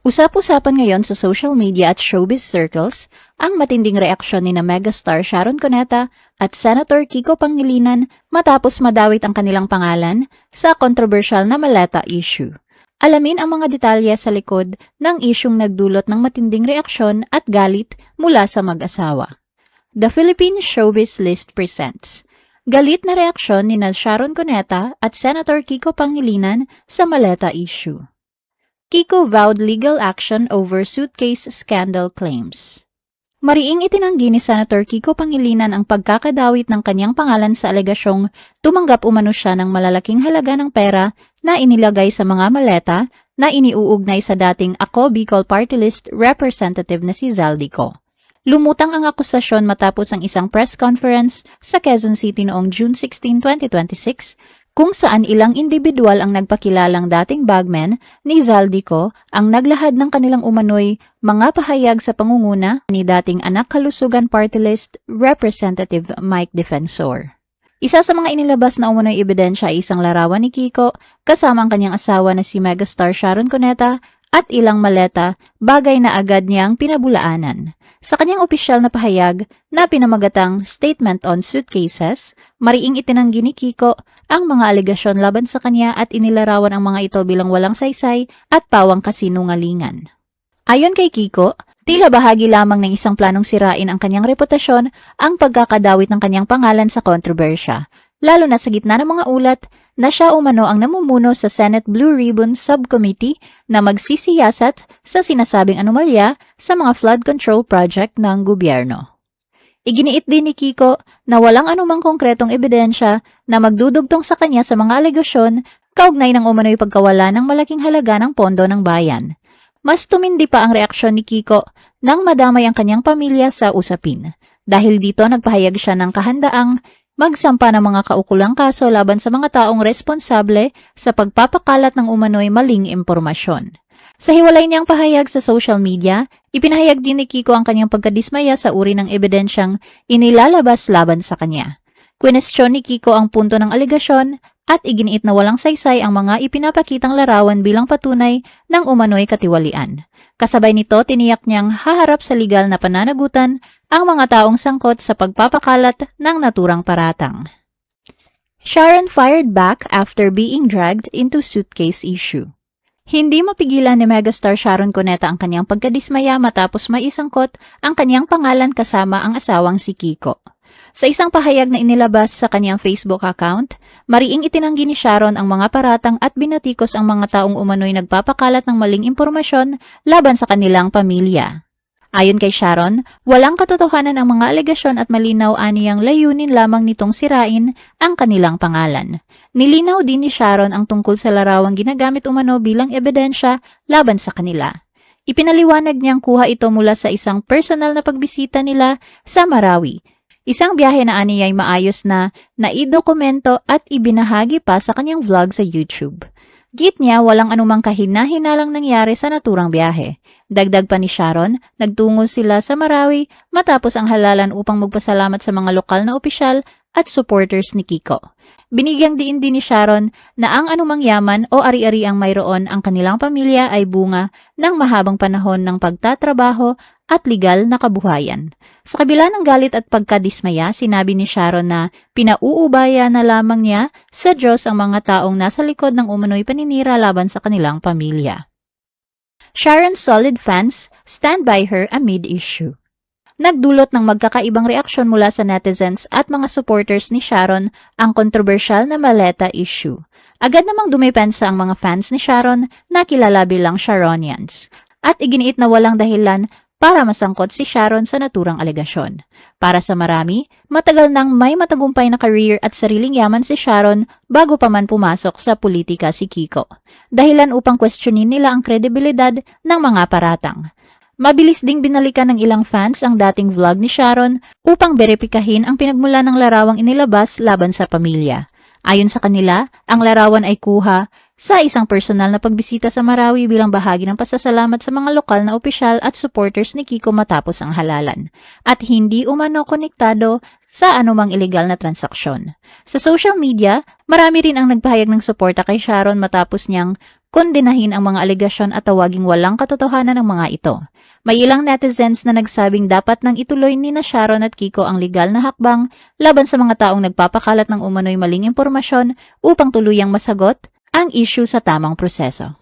Usap-usapan ngayon sa social media at showbiz circles ang matinding reaksyon ni na megastar Sharon Cuneta at Senator Kiko Pangilinan matapos madawit ang kanilang pangalan sa controversial na Maleta issue. Alamin ang mga detalye sa likod ng isyung nagdulot ng matinding reaksyon at galit mula sa mag-asawa. The Philippine Showbiz List presents galit na reaksyon ni na Sharon Cuneta at Senator Kiko Pangilinan sa Maleta issue. Kiko vowed legal action over suitcase scandal claims. Mariing itinanggi ni Senator Kiko Pangilinan ang pagkakadawit ng kanyang pangalan sa alegasyong tumanggap umano siya ng malalaking halaga ng pera na inilagay sa mga maleta na iniuugnay sa dating Ako Bicol Party List representative na si Zaldico. Lumutang ang akusasyon matapos ang isang press conference sa Quezon City noong June 16, 2026, kung saan ilang individual ang nagpakilalang dating bagman ni Zaldico ang naglahad ng kanilang umano'y mga pahayag sa pangunguna ni dating Anak Kalusugan Party List Representative Mike Defensor. Isa sa mga inilabas na umano'y ebidensya ay isang larawan ni Kiko kasama ang kanyang asawa na si megastar Sharon Cuneta at ilang maleta, bagay na agad niyang pinabulaanan. Sa kanyang opisyal na pahayag na pinamagatang Statement on Suitcases, mariing itinanggi ni Kiko ang mga alegasyon laban sa kanya at inilarawan ang mga ito bilang walang saysay at pawang kasinungalingan. Ayon kay Kiko, tila bahagi lamang ng isang planong sirain ang kanyang reputasyon ang pagkakadawit ng kanyang pangalan sa kontrobersya, lalo na sa gitna ng mga ulat na siya umano ang namumuno sa Senate Blue Ribbon Subcommittee na magsisiyasat sa sinasabing anomalya sa mga flood control project ng gobyerno. Iginiit din ni Kiko na walang anumang konkretong ebidensya na magdudugtong sa kanya sa mga alegasyon kaugnay ng umano'y pagkawala ng malaking halaga ng pondo ng bayan. Mas tumindi pa ang reaksyon ni Kiko nang madamay ang kanyang pamilya sa usapin. Dahil dito nagpahayag siya ng kahandaang magsampa ng mga kaukulang kaso laban sa mga taong responsable sa pagpapakalat ng umano'y maling impormasyon. Sa hiwalay niyang pahayag sa social media, ipinahayag din ni Kiko ang kanyang pagkadismaya sa uri ng ebidensyang inilalabas laban sa kanya. Kwinestyon ni Kiko ang punto ng alegasyon at iginiit na walang saysay ang mga ipinapakitang larawan bilang patunay ng umano'y katiwalian. Kasabay nito, tiniyak niyang haharap sa legal na pananagutan ang mga taong sangkot sa pagpapakalat ng naturang paratang. Sharon fired back after being dragged into suitcase issue. Hindi mapigilan ni megastar Sharon Cuneta ang kanyang pagkadismaya matapos maisangkot ang kanyang pangalan kasama ang asawang si Kiko. Sa isang pahayag na inilabas sa kanyang Facebook account, mariing itinanggi ni Sharon ang mga paratang at binatikos ang mga taong umano'y nagpapakalat ng maling impormasyon laban sa kanilang pamilya. Ayon kay Sharon, walang katotohanan ang mga alegasyon at malinaw aniyang layunin lamang nitong sirain ang kanilang pangalan. Nilinaw din ni Sharon ang tungkol sa larawang ginagamit umano bilang ebidensya laban sa kanila. Ipinaliwanag niyang kuha ito mula sa isang personal na pagbisita nila sa Marawi. Isang biyahe na aniyay maayos na naidokumento at ibinahagi pa sa kanyang vlog sa YouTube. Git niya walang anumang kahina-hinalang nangyari sa naturang biyahe. Dagdag pa ni Sharon, nagtungo sila sa Marawi matapos ang halalan upang magpasalamat sa mga lokal na opisyal at supporters ni Kiko. Binigyang diin din ni Sharon na ang anumang yaman o ari-ari ang mayroon ang kanilang pamilya ay bunga ng mahabang panahon ng pagtatrabaho at legal na kabuhayan. Sa kabila ng galit at pagkadismaya, sinabi ni Sharon na pinauubaya na lamang niya sa Diyos ang mga taong nasa likod ng umano'y paninira laban sa kanilang pamilya. Sharon's solid fans stand by her amid issue. Nagdulot ng magkakaibang reaksyon mula sa netizens at mga supporters ni Sharon ang kontrobersyal na Maleta issue. Agad namang dumipensa ang mga fans ni Sharon na kilala bilang Sharonians at iginiit na walang dahilan para masangkot si Sharon sa naturang alegasyon. Para sa marami, matagal nang may matagumpay na career at sariling yaman si Sharon bago pa man pumasok sa politika si Kiko. Dahilan upang questionin nila ang kredibilidad ng mga paratang. Mabilis ding binalikan ng ilang fans ang dating vlog ni Sharon upang beripikahin ang pinagmula ng larawang inilabas laban sa pamilya. Ayon sa kanila, ang larawan ay kuha sa isang personal na pagbisita sa Marawi bilang bahagi ng pasasalamat sa mga lokal na opisyal at supporters ni Kiko matapos ang halalan, at hindi umano konektado sa anumang ilegal na transaksyon. Sa social media, marami rin ang nagpahayag ng suporta kay Sharon matapos niyang kondinahin ang mga alegasyon at tawaging walang katotohanan ng mga ito. May ilang netizens na nagsabing dapat nang ituloy ni na Sharon at Kiko ang legal na hakbang laban sa mga taong nagpapakalat ng umano'y maling impormasyon upang tuluyang masagot ang issue sa tamang proseso.